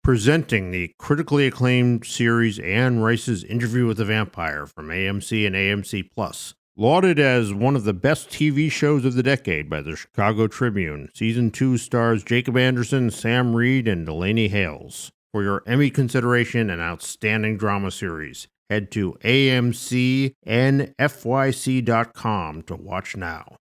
Presenting the critically acclaimed series Anne Rice's Interview with the Vampire from AMC and AMC Plus. Lauded as one of the best TV shows of the decade by the Chicago Tribune, Season 2 stars Jacob Anderson, Sam Reed, and Delaney Hales. For your Emmy consideration and outstanding drama series, head to amcnfyc.com to watch now.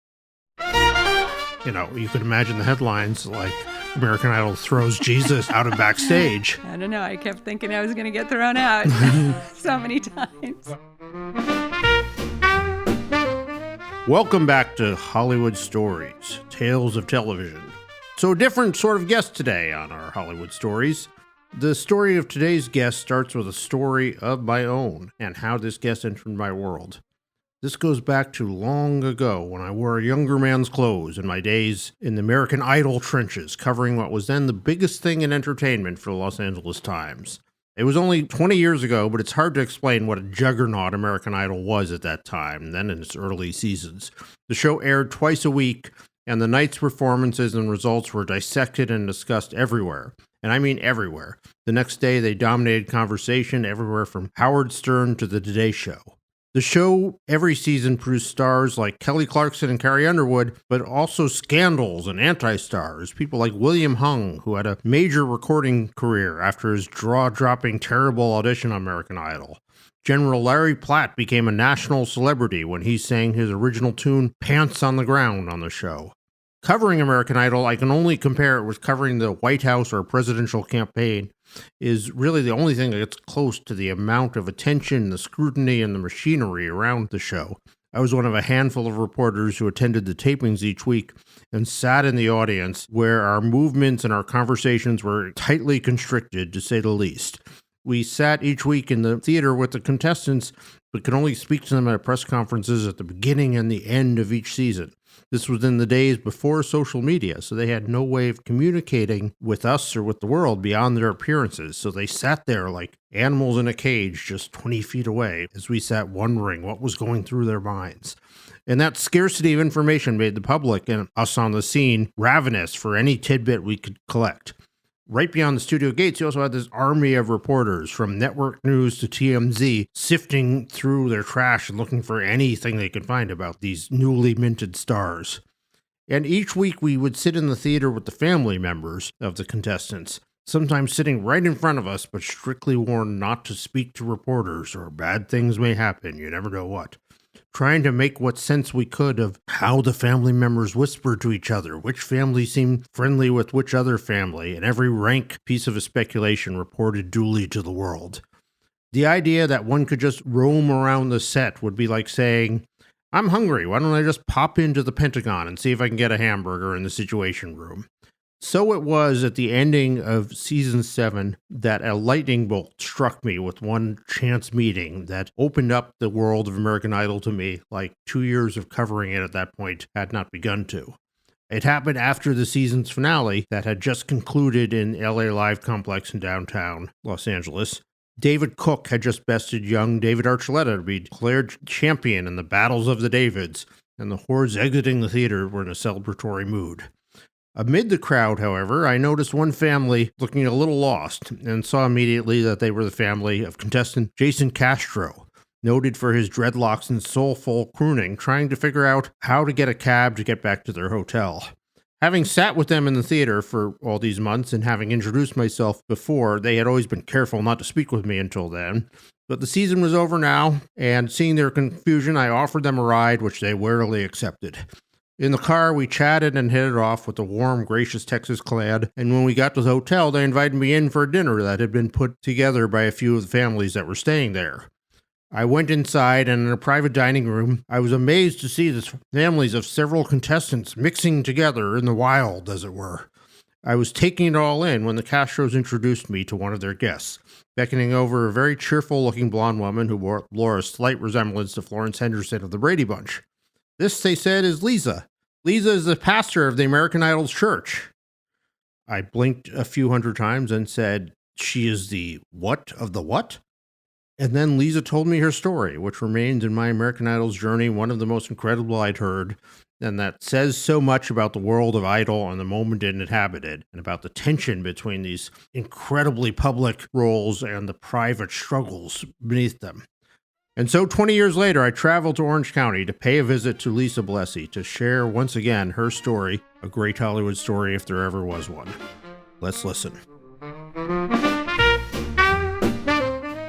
You could imagine the headlines like American Idol throws Jesus out of backstage. I don't know. I kept thinking I was going to get thrown out so many times. Welcome back to Hollywood Stories, Tales of Television. So a different sort of guest today on our Hollywood Stories. The story of today's guest starts with a story of my own and how this guest entered my world. This goes back to long ago when I wore a younger man's clothes in my days in the American Idol trenches, covering what was then the biggest thing in entertainment for the Los Angeles Times. It was only 20 years ago, but it's hard to explain what a juggernaut American Idol was at that time, then in its early seasons. The show aired twice a week, and the night's performances and results were dissected and discussed everywhere. And I mean everywhere. The next day, they dominated conversation everywhere from Howard Stern to The Today Show. The show every season produced stars like Kelly Clarkson and Carrie Underwood, but also scandals and anti-stars, people like William Hung, who had a major recording career after his jaw-dropping terrible audition on American Idol. General Larry Platt became a national celebrity when he sang his original tune, Pants on the Ground, on the show. Covering American Idol, I can only compare it with covering the White House or a presidential campaign, is really the only thing that gets close to the amount of attention, the scrutiny, and the machinery around the show. I was one of a handful of reporters who attended the tapings each week and sat in the audience where our movements and our conversations were tightly constricted, to say the least. We sat each week in the theater with the contestants, but could only speak to them at press conferences at the beginning and the end of each season. This was in the days before social media, so they had no way of communicating with us or with the world beyond their appearances. So they sat there like animals in a cage just 20 feet away as we sat wondering what was going through their minds. And that scarcity of information made the public and us on the scene ravenous for any tidbit we could collect. Right beyond the studio gates, you also had this army of reporters from network news to TMZ sifting through their trash and looking for anything they could find about these newly minted stars. And each week we would sit in the theater with the family members of the contestants, sometimes sitting right in front of us, but strictly warned not to speak to reporters or bad things may happen, you never know what. Trying to make what sense we could of how the family members whispered to each other, which family seemed friendly with which other family, and every rank piece of a speculation reported duly to the world. The idea that one could just roam around the set would be like saying, I'm hungry, why don't I just pop into the Pentagon and see if I can get a hamburger in the Situation Room? So it was at the ending of Season 7 that a lightning bolt struck me with one chance meeting that opened up the world of American Idol to me like 2 years of covering it at that point had not begun to. It happened after the season's finale that had just concluded in LA Live Complex in downtown Los Angeles. David Cook had just bested young David Archuleta to be declared champion in the Battles of the Davids, and the hordes exiting the theater were in a celebratory mood. Amid the crowd, however, I noticed one family looking a little lost and saw immediately that they were the family of contestant Jason Castro, noted for his dreadlocks and soulful crooning, trying to figure out how to get a cab to get back to their hotel. Having sat with them in the theater for all these months and having introduced myself before, they had always been careful not to speak with me until then. But the season was over now, and seeing their confusion, I offered them a ride, which they warily accepted. In the car, we chatted and hit it off with a warm, gracious Texas clan, and when we got to the hotel, they invited me in for a dinner that had been put together by a few of the families that were staying there. I went inside, and in a private dining room, I was amazed to see the families of several contestants mixing together in the wild, as it were. I was taking it all in when the Castros introduced me to one of their guests, beckoning over a very cheerful-looking blonde woman who bore a slight resemblance to Florence Henderson of the Brady Bunch. This, they said, is Leesa. Leesa is the pastor of the American Idol church. I blinked a few hundred times and said, she is the what of the what? And then Leesa told me her story, which remains in my American Idol's journey one of the most incredible I'd heard, and that says so much about the world of Idol and the moment it inhabited, and about the tension between these incredibly public roles and the private struggles beneath them. And so 20 years later, I traveled to Orange County to pay a visit to Leesa Bellesi to share once again her story, a great Hollywood story if there ever was one. Let's listen.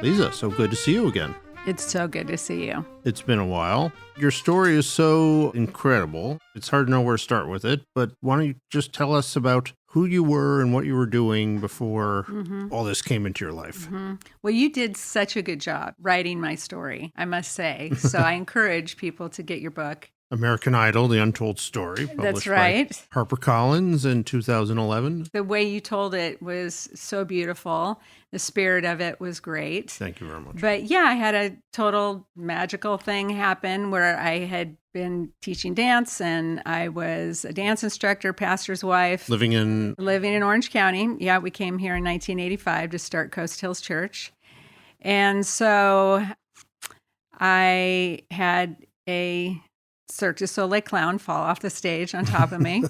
Leesa, so good to see you again. It's so good to see you. It's been a while. Your story is so incredible. It's hard to know where to start with it, but why don't you just tell us about who you were and what you were doing before all this came into your life? Well, you did such a good job writing my story, I must say. So I encourage people to get your book. American Idol, The Untold Story, published That's right. by HarperCollins in 2011. The way you told it was so beautiful. The spirit of it was great. Thank you very much. But yeah, I had a total magical thing happen where I had been teaching dance, and I was a dance instructor, pastor's wife. Living in Orange County. Yeah, we came here in 1985 to start Coast Hills Church. And so I had a Cirque du Soleil clown fall off the stage on top of me.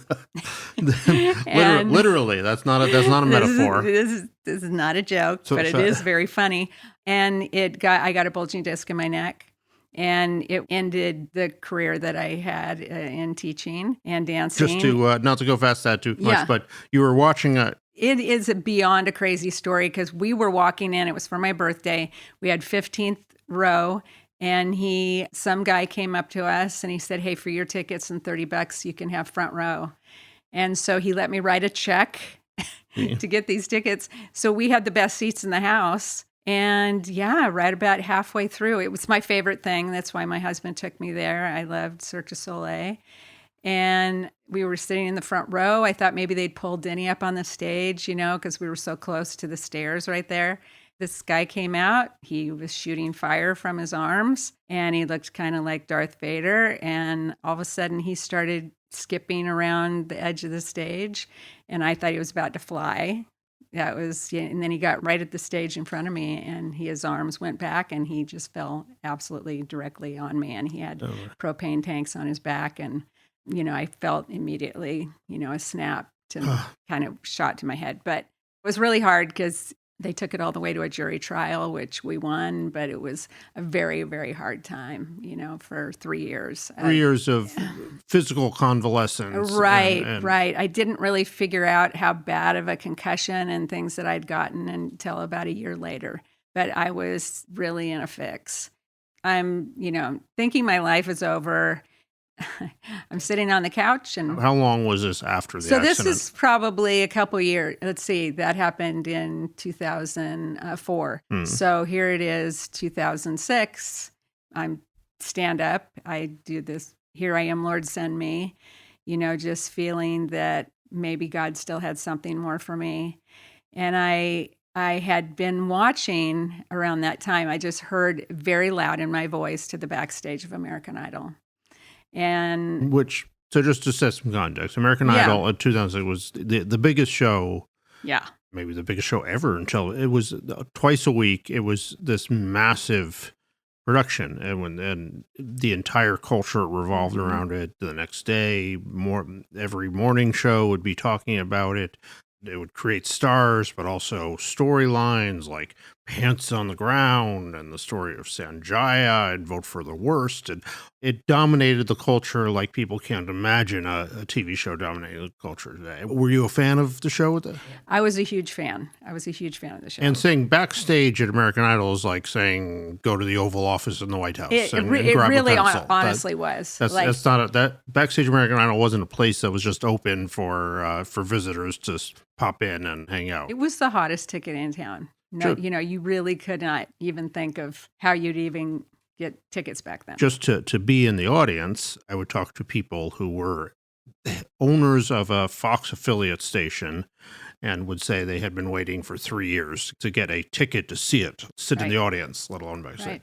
Literally, that's not a metaphor. This is not a joke, but it is very funny. And I got a bulging disc in my neck, and it ended the career that I had in teaching and dancing. Just to not to go fast that too much, but you were watching a. It is beyond a crazy story because we were walking in. It was for my birthday. We had 15th row. And some guy came up to us and he said, "Hey, for your tickets and $30, you can have front row." And so he let me write a check to get these tickets. So we had the best seats in the house. And yeah, right about halfway through, it was my favorite thing. That's why my husband took me there. I loved Cirque du Soleil. And we were sitting in the front row. I thought maybe they'd pull Denny up on the stage, because we were so close to the stairs right there. This guy came out, he was shooting fire from his arms, and he looked kind of like Darth Vader, and all of a sudden he started skipping around the edge of the stage, and I thought he was about to fly. And then he got right at the stage in front of me, and his arms went back, and he just fell absolutely directly on me, and he had propane tanks on his back, and, I felt immediately, a snap to kind of shot to my head, but it was really hard because they took it all the way to a jury trial, which we won, but it was a very, very hard time, for 3 years. 3 years of physical convalescence. Right, right. I didn't really figure out how bad of a concussion and things that I'd gotten until about a year later. But I was really in a fix. I'm, thinking my life is over. I'm sitting on the couch. And how long was this after the accident? So this is probably a couple years. Let's see, that happened in 2004. So here it is, 2006. I'm stand up. I do this, "Here I am, Lord, send me," just feeling that maybe God still had something more for me. And I had been watching around that time. I just heard very loud in my voice to the backstage of American Idol. So just to set some context, American Idol in 2006 was the biggest show. Yeah. Maybe the biggest show ever until it was twice a week. It was this massive production, and the entire culture revolved around it. The next day, every morning show would be talking about it. It would create stars, but also storylines like Pants on the Ground and the story of Sanjaya and Vote for the Worst. And it dominated the culture like people can't imagine a TV show dominating the culture today. Were you a fan of the show? I was a huge fan. of the show. And saying backstage at American Idol is like saying go to the Oval Office in the White House. It grab really a pencil. Honestly was. That's not that backstage American Idol wasn't a place that was just open for visitors to pop in and hang out. It was the hottest ticket in town. No, Sure. You really could not even think of how you'd even get tickets back then. Just to be in the audience, I would talk to people who were owners of a Fox affiliate station and would say they had been waiting for 3 years to get a ticket to see it, sit in the audience, let alone backstage. Right.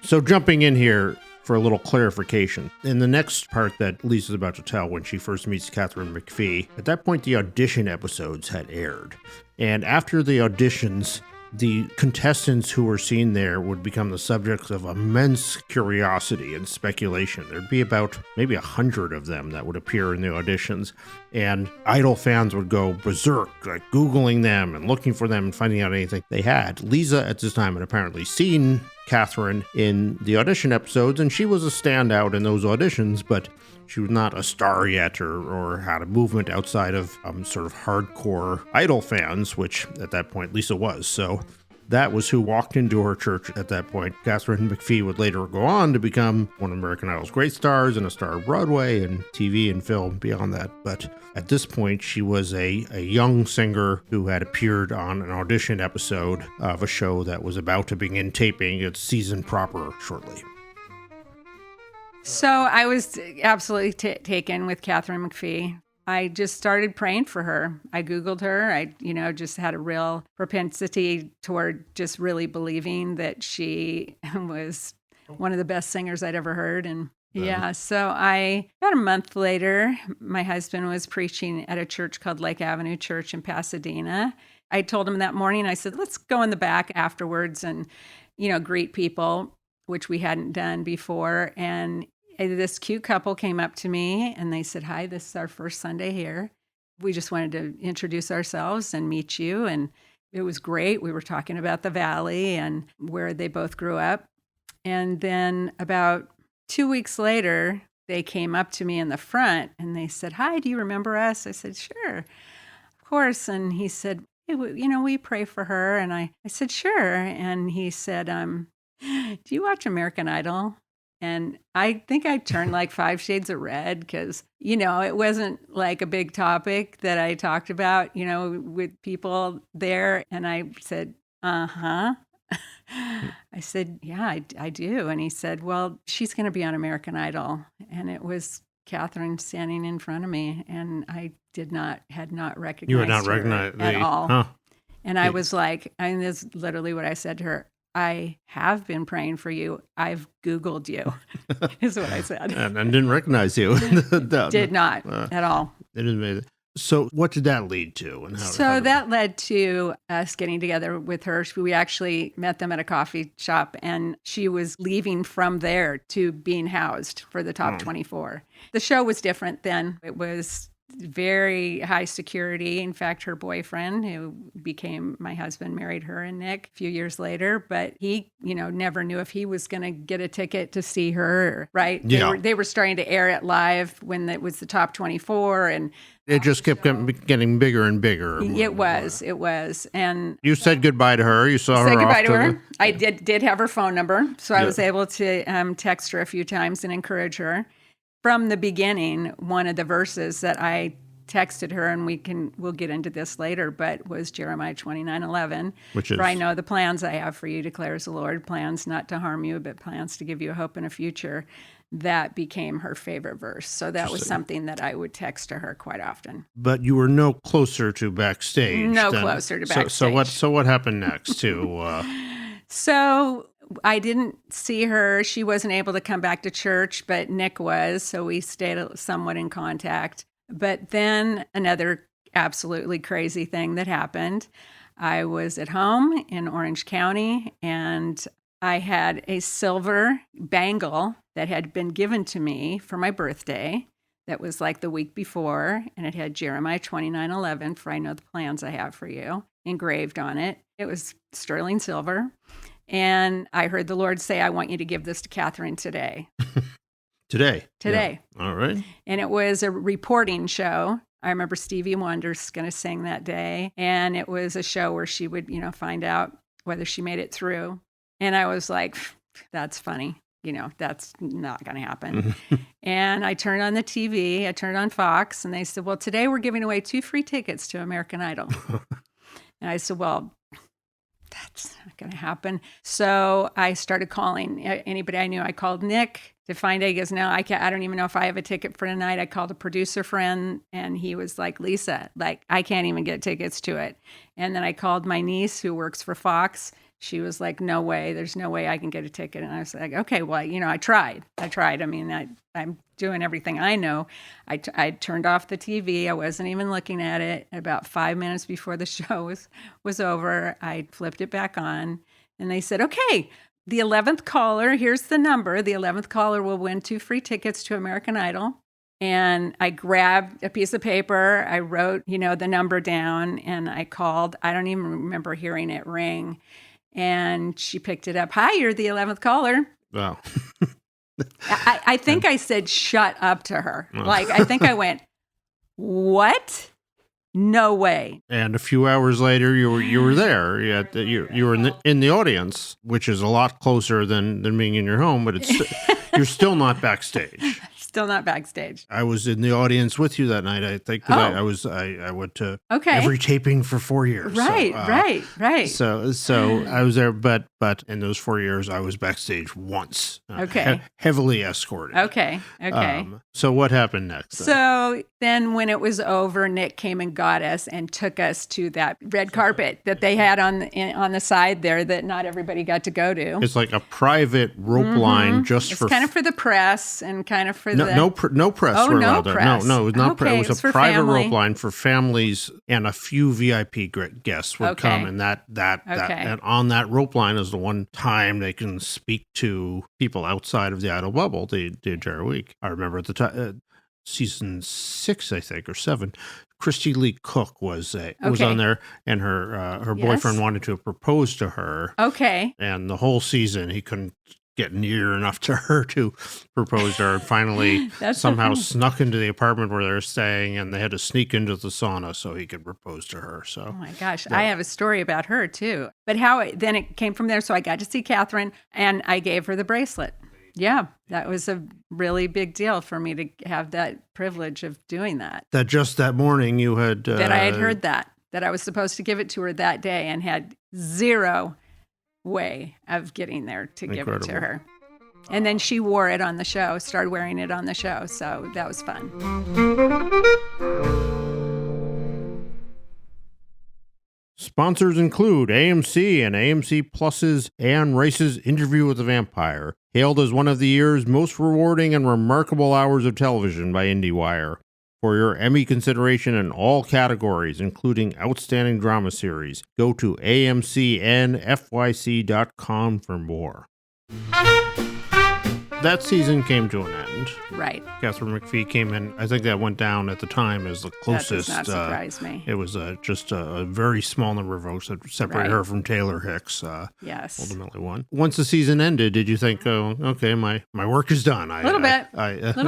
So jumping in here for a little clarification. In the next part that Lisa's about to tell when she first meets Katharine McPhee, at that point the audition episodes had aired. And after the auditions, the contestants who were seen there would become the subject of immense curiosity and speculation. There'd be about maybe 100 of them that would appear in the auditions, and Idol fans would go berserk, like Googling them and looking for them and finding out anything they had. Leesa at this time had apparently seen Katharine in the audition episodes, and she was a standout in those auditions, but she was not a star yet or had a movement outside of sort of hardcore Idol fans, which at that point Leesa was. So that was who walked into her church at that point. Katharine McPhee would later go on to become one of American Idol's great stars and a star of Broadway and TV and film beyond that. But at this point, she was a young singer who had appeared on an audition episode of a show that was about to begin taping its season proper shortly. So I was absolutely taken with Katharine McPhee. I just started praying for her. I Googled her. I, just had a real propensity toward just really believing that she was one of the best singers I'd ever heard. And so about a month later, my husband was preaching at a church called Lake Avenue Church in Pasadena. I told him that morning, I said, let's go in the back afterwards and, greet people, which we hadn't done before. And this cute couple came up to me and they said, hi, this is our first Sunday here. We just wanted to introduce ourselves and meet you. And it was great. We were talking about the Valley and where they both grew up. And then about 2 weeks later, they came up to me in the front and they said, hi, do you remember us? I said, sure, of course. And he said, hey, we pray for her. And I said, sure. And he said, do you watch American Idol? And I think I turned like 5 shades of red because, it wasn't like a big topic that I talked about, with people there. And I said, uh-huh. I said, yeah, I do. And he said, well, she's going to be on American Idol. And it was Katharine standing in front of me. And I had not recognized You had not her recognized at all. Huh. And I was like, and this is literally what I said to her. I have been praying for you. I've Googled you, is what I said. and didn't recognize you. Did not at all. It is amazing. So what did that lead to? And that led to us getting together with her. We actually met them at a coffee shop, and she was leaving from there to being housed for the top 24. The show was different then. It was very high security. In fact, her boyfriend, who became my husband, married her and Nick a few years later, but he, never knew if he was going to get a ticket to see her, right? Yeah. They were starting to air it live when it was the top 24, and it just kept getting bigger and bigger. It was. And you said goodbye to her. You saw her. Said goodbye to her. I did have her phone number, so I was able to text her a few times and encourage her. From the beginning, one of the verses that I texted her, and we'll get into this later, but was Jeremiah 29:11, which is, for I know the plans I have for you, declares the Lord, plans not to harm you, but plans to give you a hope and a future. That became her favorite verse. So that was something that I would text to her quite often. But you were no closer to backstage. Closer to backstage. So what happened next So I didn't see her. She wasn't able to come back to church, but Nick was, so we stayed somewhat in contact. But then another absolutely crazy thing that happened. I was at home in Orange County, and I had a silver bangle that had been given to me for my birthday. That was like the week before, and it had Jeremiah 29:11, for I know the plans I have for you, engraved on it. It was sterling silver. And I heard the Lord say, I want you to give this to Katharine today. Today. Yeah. All right. And it was a reporting show. I remember Stevie Wonder's going to sing that day. And it was a show where she would, find out whether she made it through. And I was like, that's funny. That's not going to happen. And I turned on the TV. I turned on Fox. And they said, well, today we're giving away 2 free tickets to American Idol. And I said, well, that's not going to happen. So I started calling anybody I knew. I called Nick to find out. He goes, no, I don't even know if I have a ticket for tonight. I called a producer friend, and he was like, Leesa, I can't even get tickets to it. And then I called my niece who works for Fox. she was like, no way, there's no way I can get a ticket. And I was like, okay, well, I tried. I mean, I'm doing everything I know. I turned off the TV. I wasn't even looking at it. About 5 minutes before the show was over, I flipped it back on, and they said, okay, the 11th caller, here's the number. The 11th caller will win 2 free tickets to American Idol. And I grabbed a piece of paper. I wrote, the number down, and I called. I don't even remember hearing it ring. And she picked it up. Hi, you're the 11th caller. Wow. I think I said, shut up to her. Oh. Like, I think I went, what? No way. And a few hours later, you were there. You were in the audience, which is a lot closer than being in your home, but you're still not backstage. Still not backstage. I was in the audience with you that night, I think. I went to every taping for 4 years. Right, right. So I was there, but in those 4 years, I was backstage once. Heavily escorted. Okay. So what happened next? So then when it was over, Nick came and got us and took us to that red carpet that they had on the side there that not everybody got to go to. It's like a private rope line it's kind of for the press and kind of for no press were allowed there. Press. No, it was not. Okay, it was a private rope line for families, and a few VIP guests would come, and that and on that rope line is the one time they can speak to people outside of the Idol bubble the entire week. I remember at the time, season 6, I think, or 7. Christy Lee Cook was on there, and her boyfriend wanted to propose to her. Okay, and the whole season he couldn't get near enough to her to propose to her, and finally somehow snuck into the apartment where they're staying, and they had to sneak into the sauna so he could propose to her. So, oh my gosh, I have a story about her too. But then it came from there. So I got to see Katharine, and I gave her the bracelet. Yeah, that was a really big deal for me to have that privilege of doing that. That just that morning you had... that I had heard that I was supposed to give it to her that day and had zero way of getting there to give it to her. And then she wore it on the show, started wearing it on the show. So that was fun. Sponsors include AMC and AMC Plus's Anne Rice's Interview with the Vampire, hailed as one of the year's most rewarding and remarkable hours of television by IndieWire. For your Emmy consideration in all categories, including Outstanding Drama Series, go to amcnfyc.com for more. That season came to an end. Right. Katharine McPhee came in. I think that went down at the time as the closest. That does not surprise me. It was just a very small number of votes that separated her from Taylor Hicks. Yes. Ultimately won. Once the season ended, did you think, oh, okay, my work is done? A little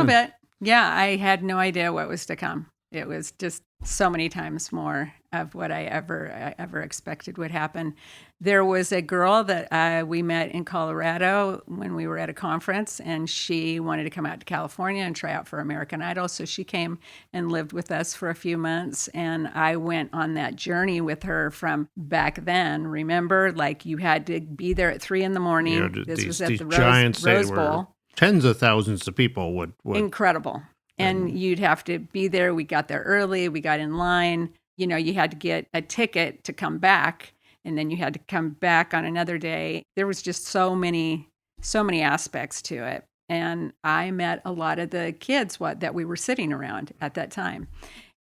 bit. Yeah, I had no idea what was to come. It was just so many times more of what I ever expected would happen. There was a girl that we met in Colorado when we were at a conference, and she wanted to come out to California and try out for American Idol. So she came and lived with us for a few months, and I went on that journey with her from back then. Remember, like you had to be there at 3 a.m. This was at the Rose Bowl. Tens of thousands of people would. Incredible. And you'd have to be there. We got there early. We got in line. You had to get a ticket to come back, and then you had to come back on another day. There was just so many aspects to it. And I met a lot of the kids that we were sitting around at that time.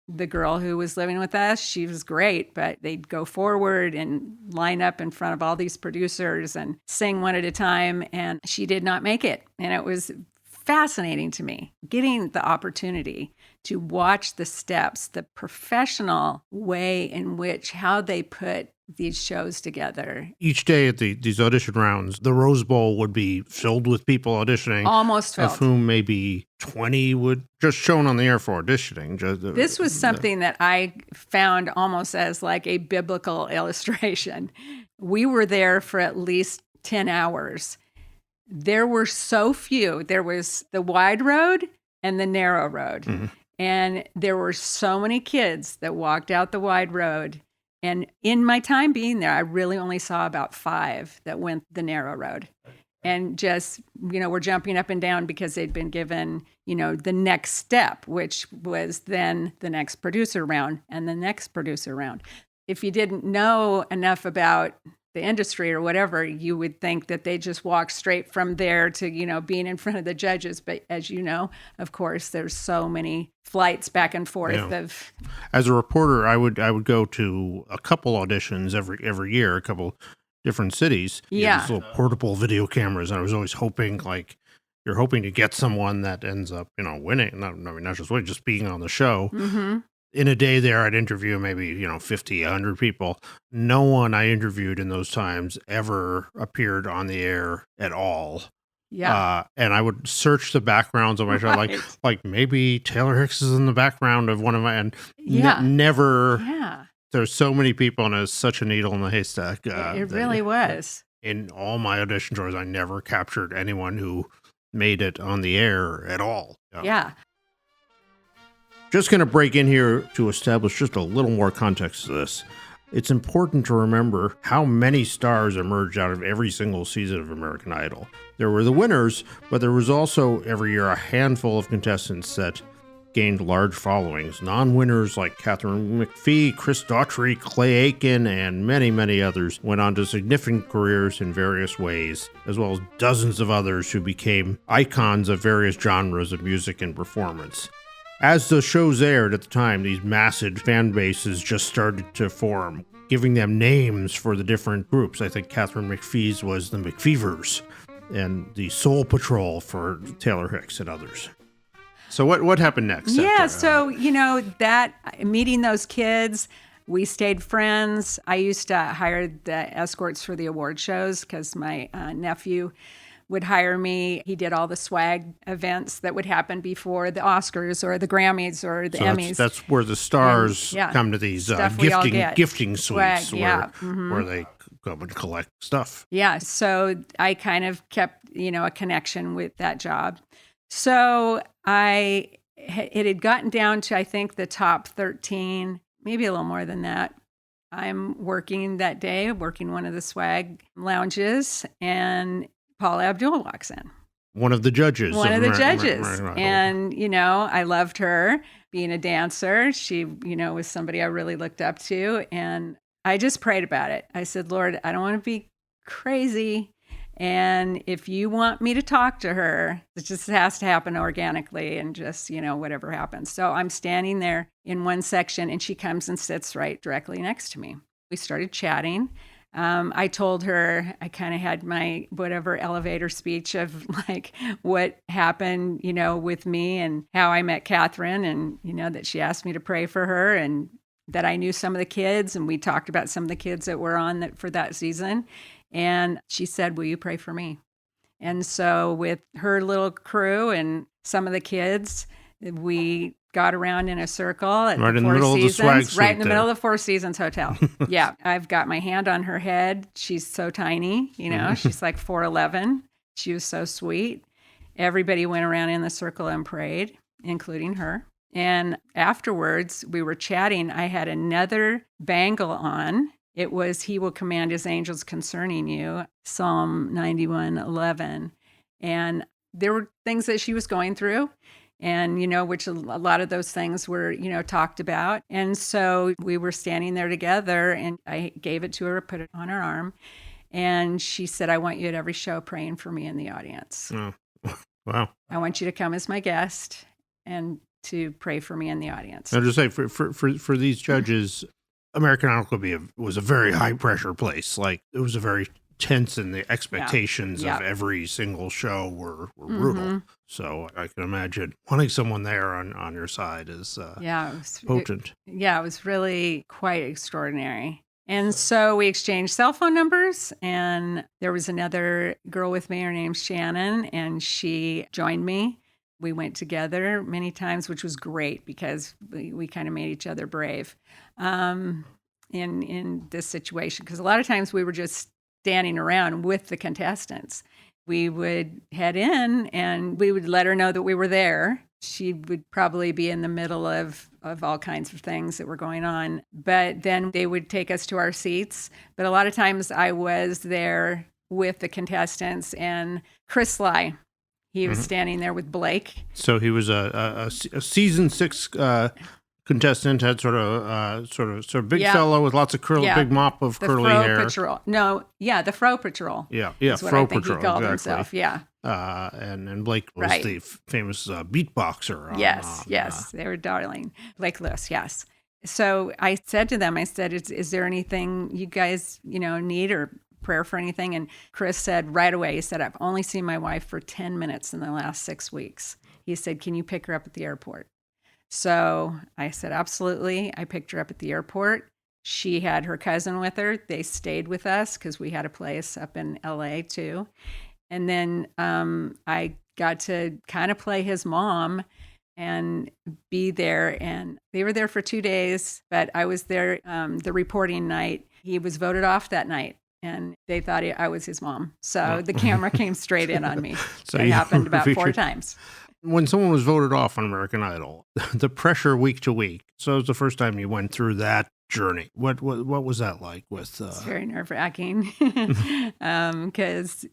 The girl who was living with us, she was great, but they'd go forward and line up in front of all these producers and sing one at a time, and she did not make it. And it was fascinating to me, getting the opportunity to watch the steps, the professional way in which how they put these shows together. Each day at these audition rounds, the Rose Bowl would be filled with people auditioning. Almost filled. Of whom maybe 20 would just shown on the air for auditioning. This was something that I found almost as like a biblical illustration. We were there for at least 10 hours. There were so few. There was the wide road and the narrow road. Mm-hmm. And there were so many kids that walked out the wide road. And in my time being there, I really only saw about 5 that went the narrow road. And just, were jumping up and down because they'd been given, the next step, which was then the next producer round and the next producer round. If you didn't know enough about the industry or whatever, you would think that they just walk straight from there to, being in front of the judges. But as you know, of course, there's so many flights back and forth of. As a reporter, I would go to a couple auditions every year, a couple different cities. Yeah. These little portable video cameras. And I was always hoping, like, you're hoping to get someone that ends up, winning. Not just winning, just being on the show. Mm-hmm. In a day there, I'd interview maybe, 50, 100 people. No one I interviewed in those times ever appeared on the air at all. Yeah. And I would search the backgrounds of my show, like maybe Taylor Hicks is in the background of one of my, and never. Yeah. There's so many people, and it's such a needle in the haystack. It really was. In all my audition tours, I never captured anyone who made it on the air at all. Yeah. Just going to break in here to establish just a little more context to this. It's important to remember how many stars emerged out of every single season of American Idol. There were the winners, but there was also every year a handful of contestants that gained large followings. Non-winners like Katharine McPhee, Chris Daughtry, Clay Aiken, and many, many others went on to significant careers in various ways, as well as dozens of others who became icons of various genres of music and performance. As the shows aired at the time, these massive fan bases just started to form, giving them names for the different groups. I think Katharine McPhee's was the McPheevers, and the Soul Patrol for Taylor Hicks and others. So what happened next? Yeah, so, that meeting those kids, we stayed friends. I used to hire the escorts for the award shows because my nephew would hire me. He did all the swag events that would happen before the Oscars or the Grammys or the Emmys. That's where the stars come to these gifting suites where they come and collect stuff. Yeah, so I kind of kept, a connection with that job. So it had gotten down to, I think, the top 13, maybe a little more than that. I'm working that day, working one of the swag lounges, and Paula Abdul walks in. One of the judges. Right. And, I loved her being a dancer. She, was somebody I really looked up to. And I just prayed about it. I said, Lord, I don't want to be crazy. And if you want me to talk to her, it just has to happen organically and just, whatever happens. So I'm standing there in one section and she comes and sits right directly next to me. We started chatting. I told her, I kind of had my whatever elevator speech of like what happened, with me and how I met Katharine and, that she asked me to pray for her and that I knew some of the kids. And we talked about some of the kids that were on for that season. And she said, will you pray for me? And so with her little crew and some of the kids, we got around in a circle at the Four Seasons, right in the middle of the Four Seasons Hotel. Yeah, I've got my hand on her head. She's so tiny, she's like 4'11". She was so sweet. Everybody went around in the circle and prayed, including her. And afterwards, we were chatting. I had another bangle on. It was, he will command his angels concerning you, Psalm 91:11. And there were things that she was going through. And, which a lot of those things were, talked about. And so we were standing there together and I gave it to her, put it on her arm. And she said, I want you at every show praying for me in the audience. Oh, wow. I want you to come as my guest and to pray for me in the audience. I'll just say for these judges, American Idol was a very high pressure place. Like it was a very tense and the expectations of every single show were brutal. So I can imagine wanting someone there on your side is potent. It was really quite extraordinary. And so we exchanged cell phone numbers and there was another girl with me, her name's Shannon, and she joined me. We went together many times, which was great because we kind of made each other brave in this situation. Because a lot of times we were just standing around with the contestants. We would head in and we would let her know that we were there. She would probably be in the middle of all kinds of things that were going on. But then they would take us to our seats. But a lot of times I was there with the contestants and Chris Sly. He was standing there with Blake. So he was a season 6 contestant had sort of big fellow with lots of big mop of the curly Fro hair. Patrol. No, the Fro Patrol. Yeah, is what Fro I think Patrol. He called exactly. himself. Yeah. And Blake was the famous beatboxer. Yes, they were darling. Blake Lewis, yes. So I said to them, I said, is there anything you guys, need or prayer for anything? And Chris said right away, he said, I've only seen my wife for 10 minutes in the last 6 weeks. He said, can you pick her up at the airport? So I said, absolutely. I picked her up at the airport. She had her cousin with her. They stayed with us because we had a place up in LA too. And then I got to kind of play his mom and be there. And they were there for 2 days, but I was there the reporting night. He was voted off that night, and they thought I was his mom. So the camera came straight in on me. So it happened about 4 times. When someone was voted off on American Idol, the pressure week to week. So it was the first time you went through that journey. What was that like? It's very nerve-wracking because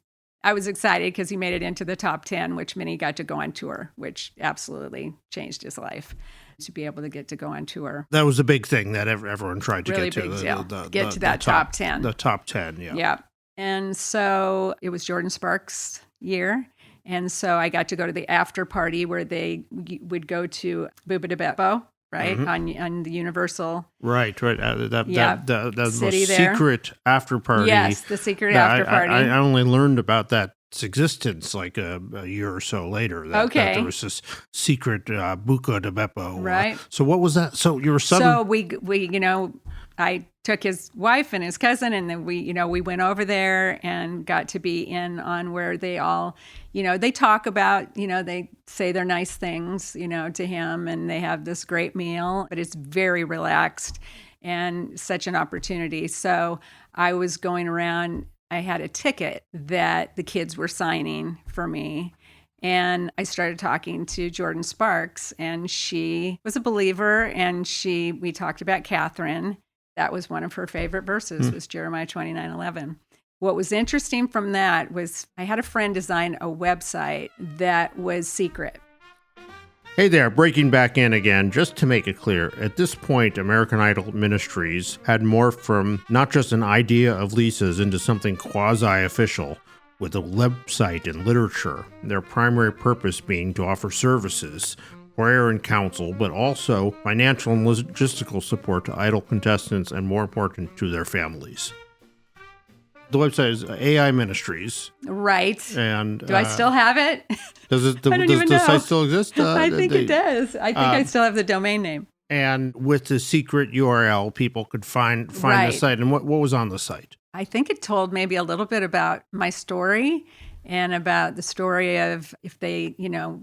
I was excited because he made it into the top 10, which meant he got to go on tour, which absolutely changed his life to be able to get to go on tour. That was a big thing that everyone tried to really get to. Big deal. Get to that top 10. The top 10, yeah. Yeah. And so it was Jordin Sparks' year. And so I got to go to the after party where they would go to Booba de Beppo, right? Mm-hmm. On the Universal. Right. That most city there. Secret after party. Yes, the secret after party. I only learned about that existence like a year or so later. That there was this secret Buca de Beppo. Right. So what was that? So you were suddenly... So we I took his wife and his cousin, and then we went over there and got to be in on where they all, they talk about, they say their nice things, to him, and they have this great meal, but it's very relaxed and such an opportunity. So I was going around, I had a ticket that the kids were signing for me. And I started talking to Jordin Sparks, and she was a believer, and we talked about Katharine. That was one of her favorite verses, was Jeremiah 29:11. What was interesting from that was I had a friend design a website that was secret. Hey there, breaking back in again, just to make it clear, at this point, American Idol Ministries had morphed from not just an idea of Leesa's into something quasi-official, with a website and literature, their primary purpose being to offer services, prayer and counsel, but also financial and logistical support to Idol contestants and, more important, to their families. The website is AI Ministries. Right. And do I still have it? Does the site still exist? I think it does. I think I still have the domain name. And with the secret URL, people could find the site. And what was on the site? I think it told maybe a little bit about my story and about the story of if they,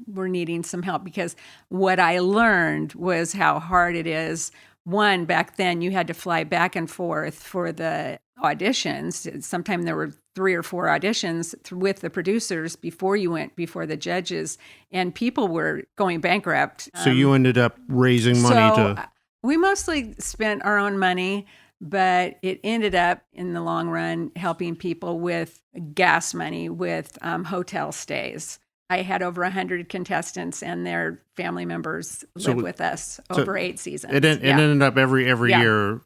were needing some help. Because what I learned was how hard it is. One, back then you had to fly back and forth for the auditions. Sometimes there were 3 or 4 auditions with the producers before you went before the judges, and people were going bankrupt. So you ended up raising money to... We mostly spent our own money, but it ended up in the long run helping people with gas money, with hotel stays. I had over 100 contestants and their family members live with us over 8 seasons. It ended up every year.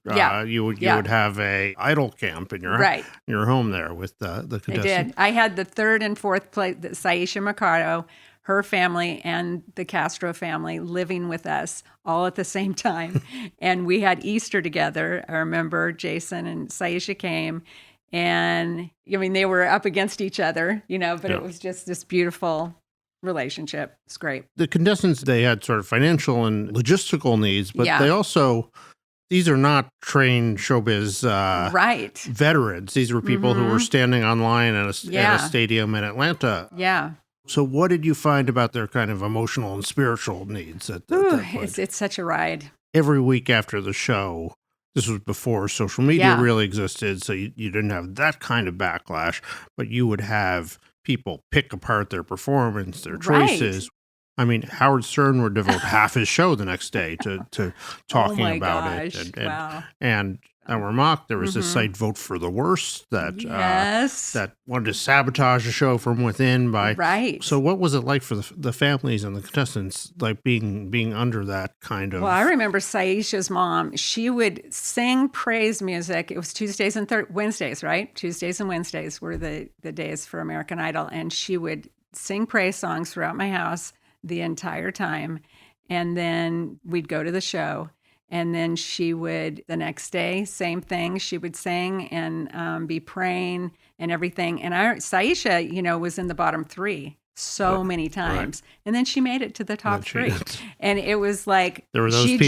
You would have a idol camp in your home there with the contestants. I did. I had the 3rd and 4th place, Saisha Mercado, her family, and the Castro family living with us all at the same time. And we had Easter together. I remember Jason and Saisha came. And they were up against each other, but it was just this beautiful relationship. It's great. The contestants, they had sort of financial and logistical needs, but they also, these are not trained showbiz veterans. These were people who were standing online at a stadium in Atlanta. Yeah. So what did you find about their kind of emotional and spiritual needs at that point? It's such a ride. Every week after the show, this was before social media really existed, so you didn't have that kind of backlash, but you would have people pick apart their performance, their choices. I mean, Howard Stern would devote half his show the next day to talking about it. Wow. And that were mocked. There was this site, Vote for the Worst, that Yes. that wanted to sabotage the show from within by Right. So what was it like for the families and the contestants, like being under that kind of? Well, I remember Saisha's mom. She would sing praise music. It was Tuesdays and Wednesdays, right? Tuesdays and Wednesdays were the days for American Idol, and she would sing praise songs throughout my house the entire time. And then we'd go to the show. And then she would, the next day, same thing. She would sing and be praying and everything. And Saisha, was in the bottom 3 so many times. Right. And then she made it to the top 3. And it was like, there were those she'd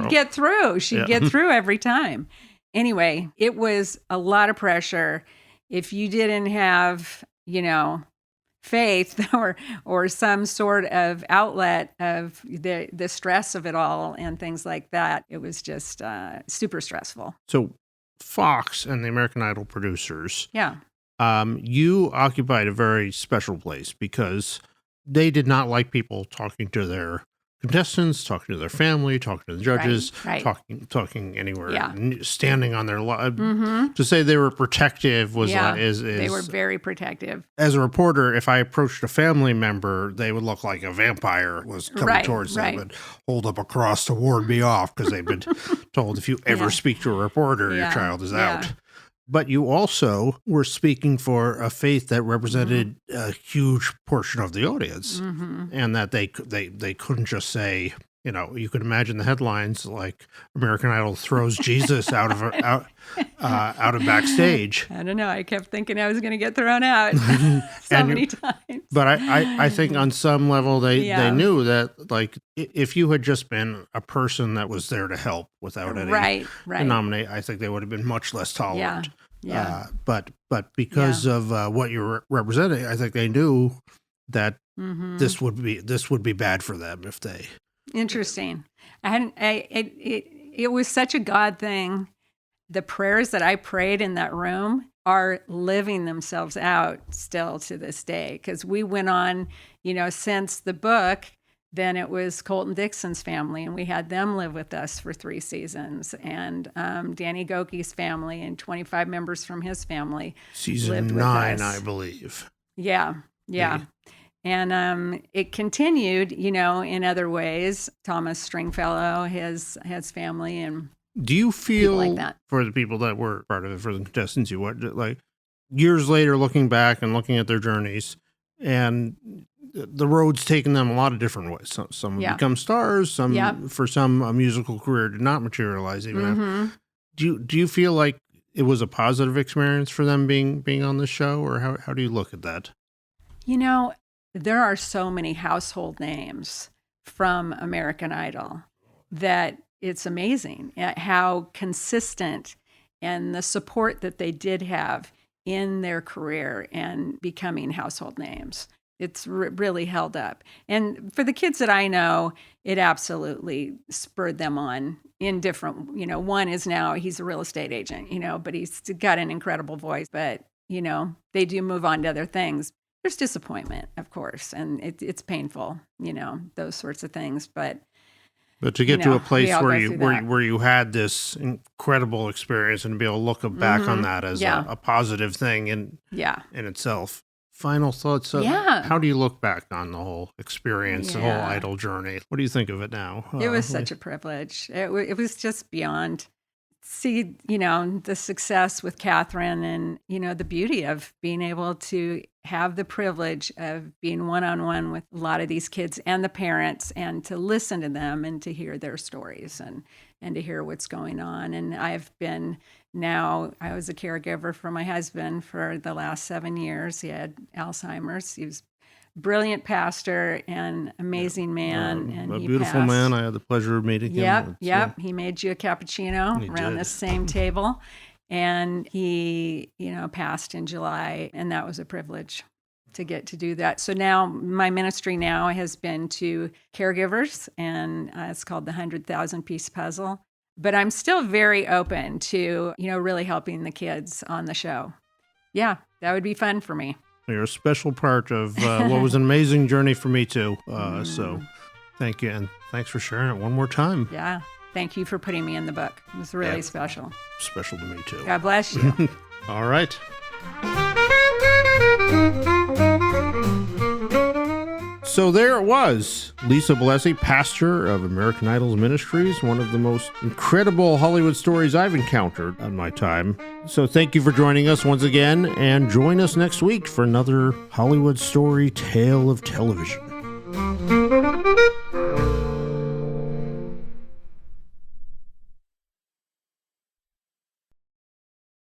get through. She'd get through every time. Anyway, it was a lot of pressure. If you didn't have, faith or some sort of outlet of the stress of it all and things like that, it was just super stressful. So Fox and the American Idol producers, yeah, you occupied a very special place because they did not like people talking to their contestants, talking to their family, talking to the judges, right. talking anywhere, standing on their to say they were protective was they were very protective. As a reporter, if I approached a family member, they would look like a vampire was coming towards them and hold up a cross to ward me off because they've been told if you ever speak to a reporter, your child is out. But you also were speaking for a faith that represented a huge portion of the audience, and that they couldn't just say, you could imagine the headlines like American Idol throws Jesus out of backstage. I don't know. I kept thinking I was going to get thrown out many times. But I think on some level they knew that, like, if you had just been a person that was there to help without any nominate, I think they would have been much less tolerant. Yeah. But because of what you're representing, I think they knew that this would be bad for them if they. Interesting. It was such a God thing. The prayers that I prayed in that room are living themselves out still to this day. Because we went on, since the book, then it was Colton Dixon's family, and we had them live with us for 3 seasons. And Danny Goki's family and 25 members from his family Season 9, I believe. Yeah. And it continued, in other ways. Thomas Stringfellow, his family, and do you feel like that. For the people that were part of it, for the contestants, like years later, looking back and looking at their journeys, and the road's taken them a lot of different ways. Some become stars. Some, for some, a musical career did not materialize. Even do you feel like it was a positive experience for them being on the show, or how do you look at that? There are so many household names from American Idol that it's amazing at how consistent and the support that they did have in their career and becoming household names. It's really held up. And for the kids that I know, it absolutely spurred them on in different, one is now he's a real estate agent, but he's got an incredible voice. But, they do move on to other things. There's disappointment, of course, and it's painful, those sorts of things. But to get to a place where you had this incredible experience and be able to look back on that as a positive thing in itself. Final thoughts? How do you look back on the whole experience, the whole Idol journey? What do you think of it now? It was such a privilege. It was just beyond. See, the success with Katharine and, the beauty of being able to have the privilege of being one-on-one with a lot of these kids and the parents, and to listen to them and to hear their stories and to hear what's going on. And I was a caregiver for my husband for the last 7 years. He had Alzheimer's. He was brilliant pastor and amazing man. And a he beautiful passed. Man. I had the pleasure of meeting him. Yep. He made you a cappuccino around this same table. And he, passed in July. And that was a privilege to get to do that. So now my ministry now has been to caregivers, and it's called the 100,000 Piece Puzzle. But I'm still very open to, really helping the kids on the show. Yeah, that would be fun for me. You're a special part of what was an amazing journey for me too. So thank you. And thanks for sharing it one more time. Yeah. thank you for putting me in the book. It was really Yeah. special. Special to me, too. God bless you. All right. So there it was. Leesa Bellesi, pastor of American Idol's Ministries, one of the most incredible Hollywood stories I've encountered in my time. So thank you for joining us once again, and join us next week for another Hollywood story tale of television.